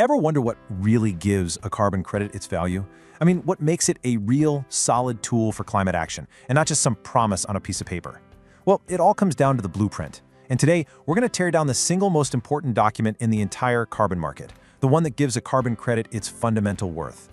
Ever wonder what really gives a carbon credit its value? I mean, what makes it a real, solid tool for climate action, and not just some promise on a piece of paper? Well, it all comes down to the blueprint. And today, we're going to tear down the single most important document in the entire carbon market, the one that gives a carbon credit its fundamental worth.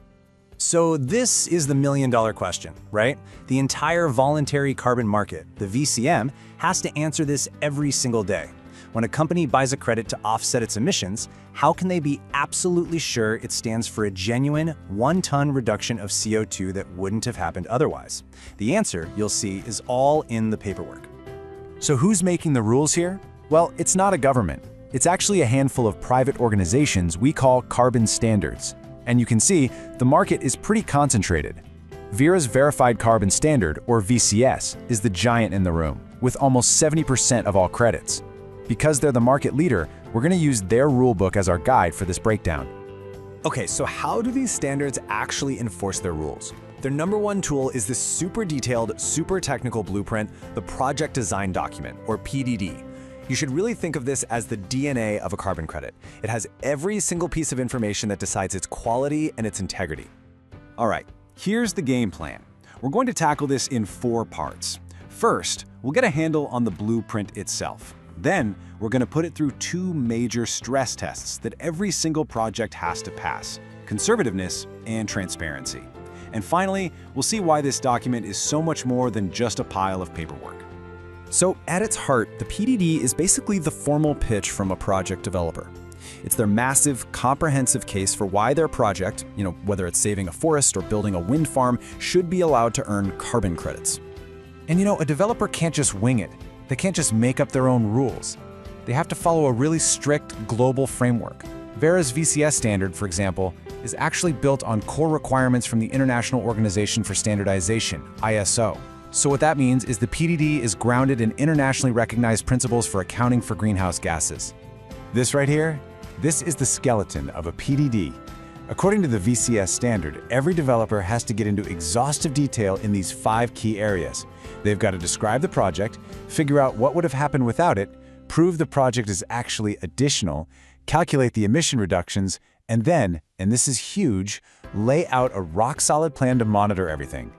So this is the million-dollar question, right? The entire voluntary carbon market, the VCM, has to answer this every single day. When a company buys a credit to offset its emissions, how can they be absolutely sure it stands for a genuine 1-ton reduction of CO2 that wouldn't have happened otherwise? The answer, you'll see, is all in the paperwork. So who's making the rules here? Well, it's not a government. It's actually a handful of private organizations we call carbon standards. And you can see, the market is pretty concentrated. Verra's Verified Carbon Standard, or VCS, is the giant in the room, with almost 70% of all credits. Because they're the market leader, we're going to use their rulebook as our guide for this breakdown. Okay, so how do these standards actually enforce their rules? Their number one tool is this super detailed, super technical blueprint, the Project Design Document, or PDD. You should really think of this as the DNA of a carbon credit. It has every single piece of information that decides its quality and its integrity. All right, here's the game plan. We're going to tackle this in 4 parts. First, we'll get a handle on the blueprint itself. Then, we're going to put it through 2 major stress tests that every single project has to pass: conservativeness and transparency. And finally, we'll see why this document is so much more than just a pile of paperwork. So at its heart, the PDD is basically the formal pitch from a project developer. It's their massive, comprehensive case for why their project, whether it's saving a forest or building a wind farm, should be allowed to earn carbon credits. And a developer can't just wing it. They can't just make up their own rules. They have to follow a really strict global framework. Verra's VCS standard, for example, is actually built on core requirements from the International Organization for Standardization, ISO. So what that means is the PDD is grounded in internationally recognized principles for accounting for greenhouse gases. This right here, this is the skeleton of a PDD. According to the VCS standard, every developer has to get into exhaustive detail in these 5 key areas. They've got to describe the project, figure out what would have happened without it, prove the project is actually additional, calculate the emission reductions, and then, and this is huge, lay out a rock-solid plan to monitor everything.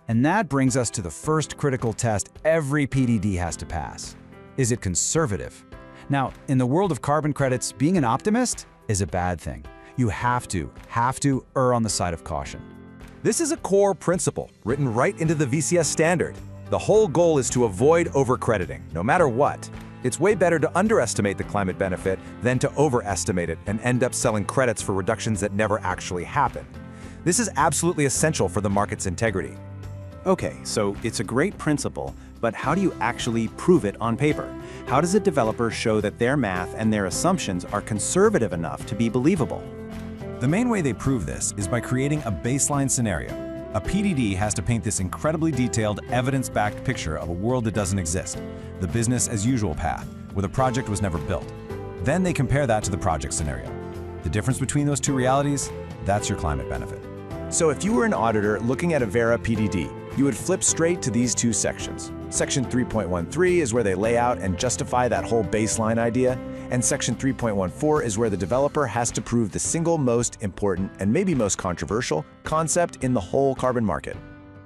And that brings us to the first critical test every PDD has to pass. Is it conservative? Now, in the world of carbon credits, being an optimist is a bad thing. You have to err on the side of caution. This is a core principle written right into the VCS standard. The whole goal is to avoid overcrediting, no matter what. It's way better to underestimate the climate benefit than to overestimate it and end up selling credits for reductions that never actually happen. This is absolutely essential for the market's integrity. Okay, so it's a great principle, but how do you actually prove it on paper? How does a developer show that their math and their assumptions are conservative enough to be believable? The main way they prove this is by creating a baseline scenario. A PDD has to paint this incredibly detailed, evidence-backed picture of a world that doesn't exist, the business-as-usual path, where the project was never built. Then they compare that to the project scenario. The difference between those 2 realities, that's your climate benefit. So if you were an auditor looking at a Verra PDD, you would flip straight to these 2 sections. Section 3.13 is where they lay out and justify that whole baseline idea, and Section 3.14 is where the developer has to prove the single most important and maybe most controversial concept in the whole carbon market.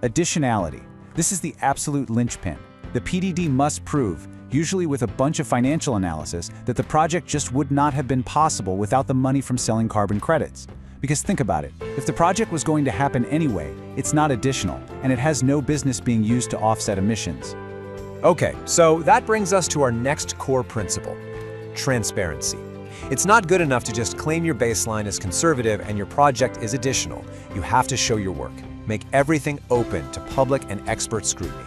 Additionality. This is the absolute linchpin. The PDD must prove, usually with a bunch of financial analysis, that the project just would not have been possible without the money from selling carbon credits. Because think about it, if the project was going to happen anyway, it's not additional, and it has no business being used to offset emissions. Okay, so that brings us to our next core principle: transparency. It's not good enough to just claim your baseline is conservative and your project is additional. You have to show your work. Make everything open to public and expert scrutiny.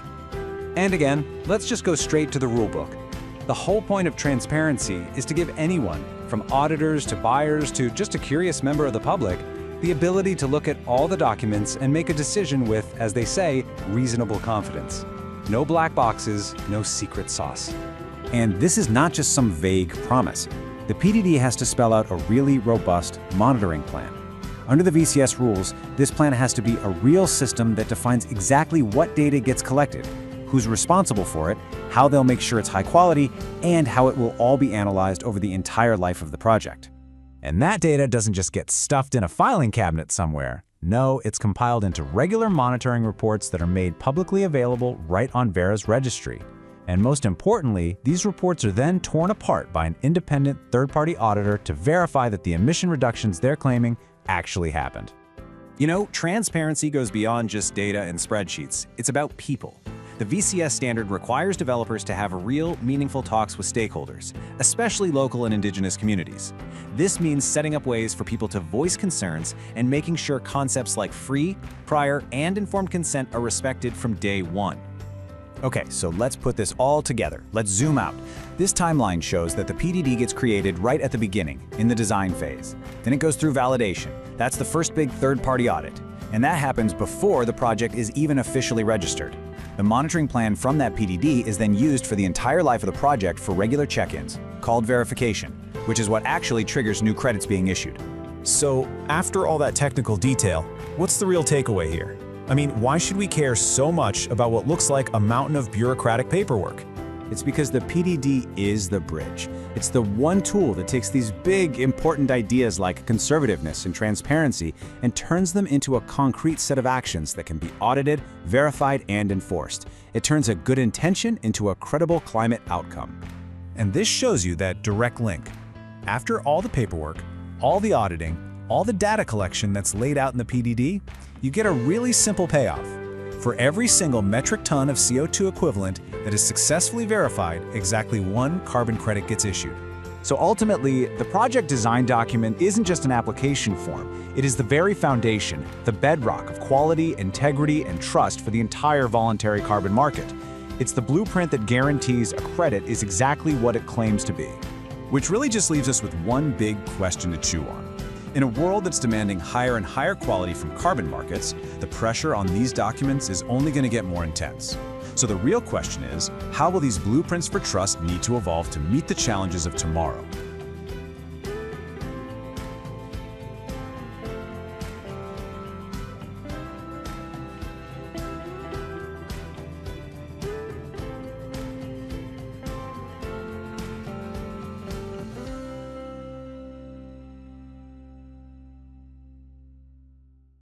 And again, let's just go straight to the rulebook. The whole point of transparency is to give anyone, from auditors to buyers to just a curious member of the public, the ability to look at all the documents and make a decision with, as they say, reasonable confidence. No black boxes, no secret sauce. And this is not just some vague promise. The PDD has to spell out a really robust monitoring plan. Under the VCS rules, this plan has to be a real system that defines exactly what data gets collected, who's responsible for it, how they'll make sure it's high quality, and how it will all be analyzed over the entire life of the project. And that data doesn't just get stuffed in a filing cabinet somewhere. No, it's compiled into regular monitoring reports that are made publicly available right on Verra's registry. And most importantly, these reports are then torn apart by an independent third-party auditor to verify that the emission reductions they're claiming actually happened. You know, transparency goes beyond just data and spreadsheets. It's about people. The VCS standard requires developers to have real, meaningful talks with stakeholders, especially local and indigenous communities. This means setting up ways for people to voice concerns and making sure concepts like free, prior, and informed consent are respected from day one. Okay, so let's put this all together. Let's zoom out. This timeline shows that the PDD gets created right at the beginning, in the design phase. Then it goes through validation. That's the first big third-party audit. And that happens before the project is even officially registered. The monitoring plan from that PDD is then used for the entire life of the project for regular check-ins, called verification, which is what actually triggers new credits being issued. So, after all that technical detail, what's the real takeaway here? I mean, why should we care so much about what looks like a mountain of bureaucratic paperwork? It's because the PDD is the bridge. It's the one tool that takes these big, important ideas like conservativeness and transparency and turns them into a concrete set of actions that can be audited, verified, and enforced. It turns a good intention into a credible climate outcome. And this shows you that direct link. After all the paperwork, all the auditing, all the data collection that's laid out in the PDD, you get a really simple payoff. For every single metric ton of CO2 equivalent that is successfully verified, exactly 1 carbon credit gets issued. So ultimately, the project design document isn't just an application form. It is the very foundation, the bedrock of quality, integrity, and trust for the entire voluntary carbon market. It's the blueprint that guarantees a credit is exactly what it claims to be. Which really just leaves us with one big question to chew on. In a world that's demanding higher and higher quality from carbon markets, the pressure on these documents is only going to get more intense. So the real question is, how will these blueprints for trust need to evolve to meet the challenges of tomorrow?